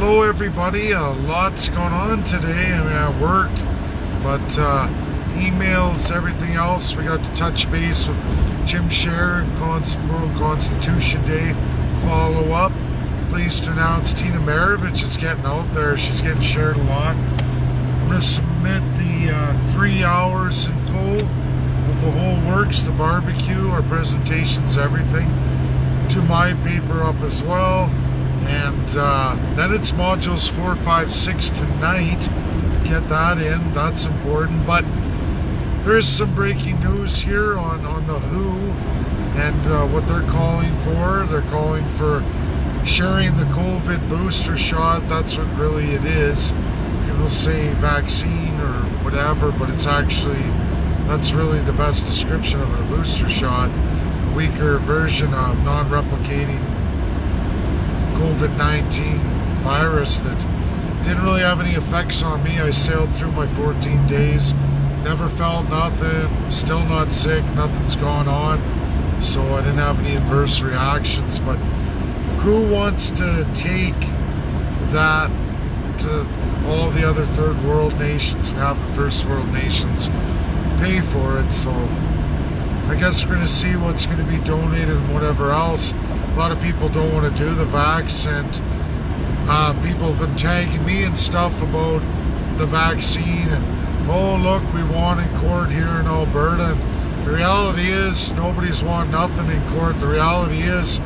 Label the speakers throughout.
Speaker 1: Hello everybody, lots going on today. I mean, I worked, but emails, everything else. We got to touch base with Jim Scher, World Constitution Day follow-up. Pleased to announce Tina Maravich is getting out there. She's getting shared a lot. I'm going to submit the 3 hours in full of the whole works, the barbecue, our presentations, everything, to my paper up as well. And then it's modules 4, 5, 6 tonight. Get that in, that's important. But there's some breaking news here on the WHO and what they're calling for. They're calling for sharing the COVID booster shot. That's what really it is. People say vaccine or whatever, but it's actually, that's really the best description of a booster shot. A weaker version of non-replicating COVID-19 virus that didn't really have any effects on me. I sailed through my 14 days, never felt nothing, still not sick, nothing's gone on, so I didn't have any adverse reactions. But who wants to take that to all the other third world nations and have the first world nations pay for it? So I guess we're going to see what's going to be donated and whatever else. A lot of people don't want to do the vax, and people have been tagging me and stuff about the vaccine, and oh look, we won in court here in Alberta. And the reality is nobody's won nothing in court. The reality is,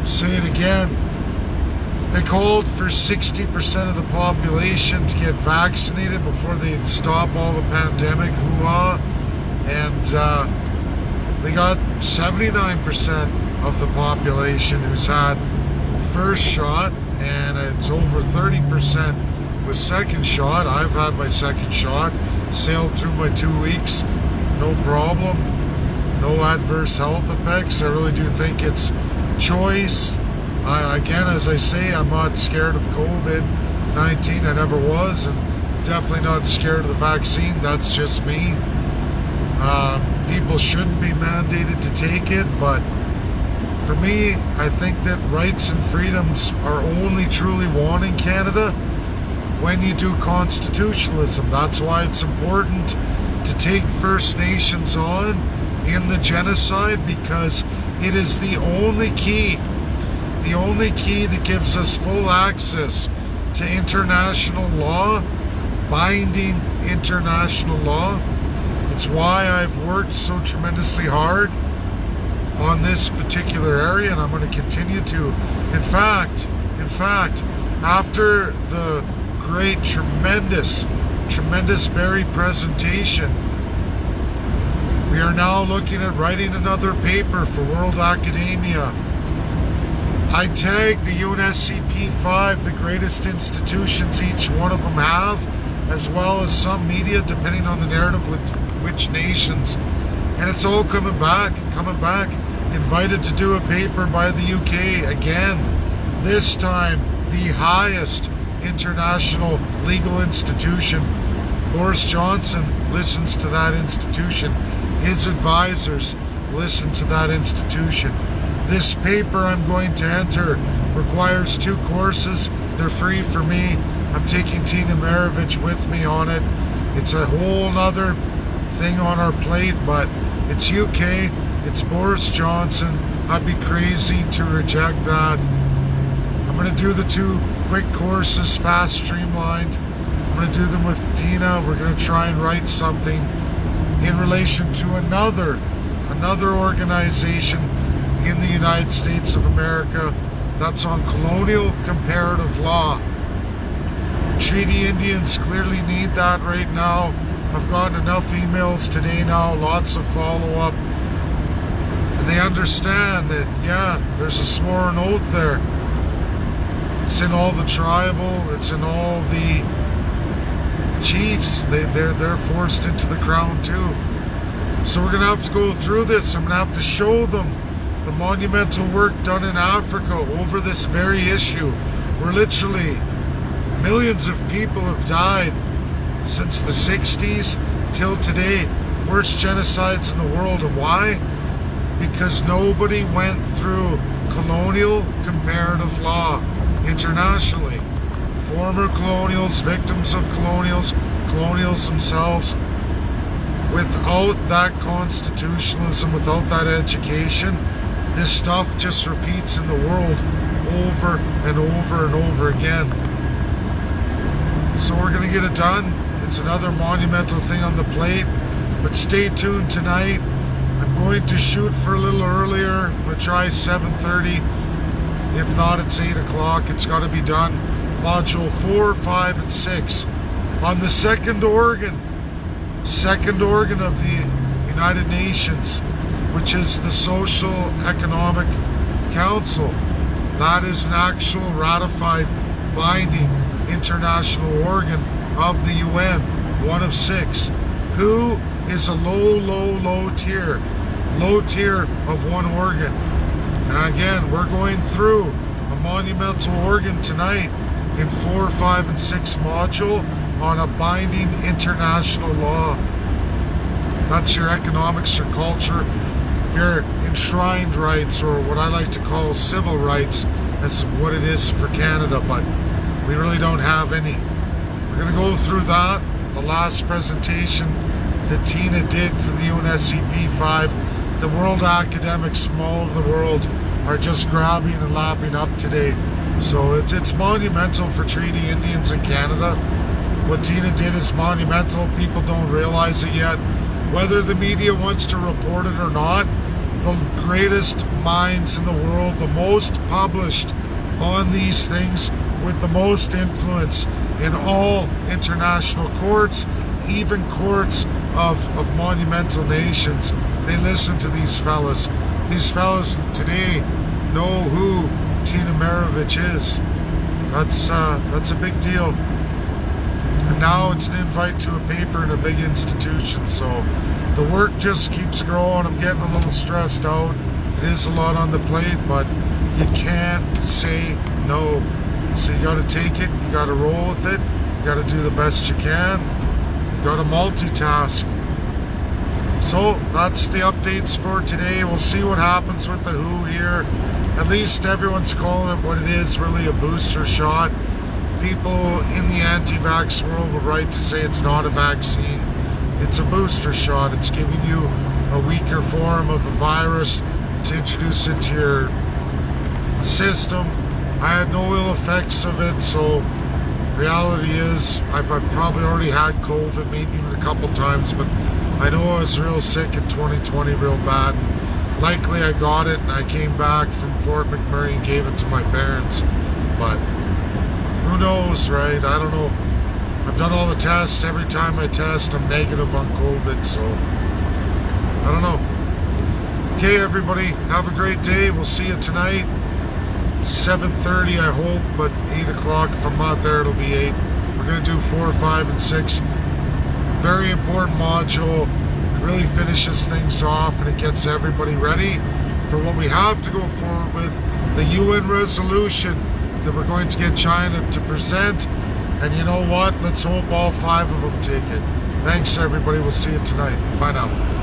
Speaker 1: say it again, they called for 60% of the population to get vaccinated before they'd stop all the pandemic hoo-ha, and they got 79% of the population who's had first shot, and it's over 30% with second shot. I've had my second shot, sailed through my 2 weeks, no problem, no adverse health effects. I really do think it's choice. Again, as I say, I'm not scared of COVID-19. I never was, and definitely not scared of the vaccine. That's just me. People shouldn't be mandated to take it, but for me, I think that rights and freedoms are only truly won in Canada when you do constitutionalism. That's why it's important to take First Nations on in the genocide, because it is the only key that gives us full access to international law, binding international law. It's why I've worked so tremendously hard on this particular area, and I'm going to continue to. In fact, after the great, tremendous Barry presentation, we are now looking at writing another paper for World Academia. I tagged the UNSCP 5, the greatest institutions each one of them have, as well as some media, depending on the narrative with which nations. And it's all coming back. Invited to do a paper by the UK again. This time, the highest international legal institution. Boris Johnson listens to that institution. His advisors listen to that institution. This paper I'm going to enter requires 2 courses. They're free for me. I'm taking Tina Maravich with me on it. It's a whole nother thing on our plate, but it's UK, it's Boris Johnson. I'd be crazy to reject that. I'm going to do the 2 quick courses, fast, streamlined. I'm going to do them with Tina. We're going to try and write something in relation to another organization in the United States of America that's on colonial comparative law. Treaty Indians clearly need that right now. I've gotten enough emails today now, lots of follow-up, and they understand that, yeah, there's a sworn oath there. It's in all the tribal, it's in all the chiefs. They're forced into the crown too. So we're gonna have to go through this. I'm gonna have to show them the monumental work done in Africa over this very issue, where literally millions of people have died since the 60s till today. Worst genocides in the world. And why? Because nobody went through colonial comparative law internationally. former colonials, victims of colonials themselves. Without that constitutionalism, without that education, this stuff just repeats in the world over and over and over again. So we're going to get it done. It's another monumental thing on the plate. But stay tuned tonight. I'm going to shoot for a little earlier. I'm going to try 7:30. If not, it's 8 o'clock. It's got to be done. Module 4, 5, and 6 on the second organ of the United Nations, which is the Social Economic Council. That is an actual ratified, binding international organ of the UN, one of 6, who is a low tier of one organ. And again, we're going through a monumental organ tonight in 4, 5, and 6 module on a binding international law. That's your economics, your culture, your enshrined rights, or what I like to call civil rights. That's what it is for Canada, but we really don't have any. We're going to go through that. The last presentation that Tina did for the UNSCP 5, the world academics from all over the world are just grabbing and lapping up today. So it's monumental for Treaty Indians in Canada. What Tina did is monumental. People don't realize it yet. Whether the media wants to report it or not, the greatest minds in the world, the most published on these things, with the most influence in all international courts, even courts of monumental nations, they listen to these fellas. These fellas today know who Tina Marovich is. That's a big deal. And now it's an invite to a paper in a big institution, so the work just keeps growing. I'm getting a little stressed out. It is a lot on the plate, but you can't say no. So you got to take it, you got to roll with it, you got to do the best you can, you got to multitask. So that's the updates for today. We'll see what happens with the WHO here. At least everyone's calling it what it is, really a booster shot. People in the anti-vax world would right to say it's not a vaccine. It's a booster shot. It's giving you a weaker form of a virus to introduce it to your system. I had no ill effects of it, so reality is I've probably already had COVID, maybe even a couple times, but I know I was real sick in 2020, real bad. Likely I got it and I came back from Fort McMurray and gave it to my parents, but who knows, right? I don't know. I've done all the tests. Every time I test, I'm negative on COVID, so I don't know. Okay, everybody, have a great day. We'll see you tonight. 7:30, I hope, but 8 o'clock. If I'm not there, it'll be 8. We're going to do 4, 5, and 6. Very important module. It really finishes things off, and it gets everybody ready for what we have to go forward with, the UN resolution that we're going to get China to present. And you know what? Let's hope all 5 of them take it. Thanks, everybody. We'll see you tonight. Bye now.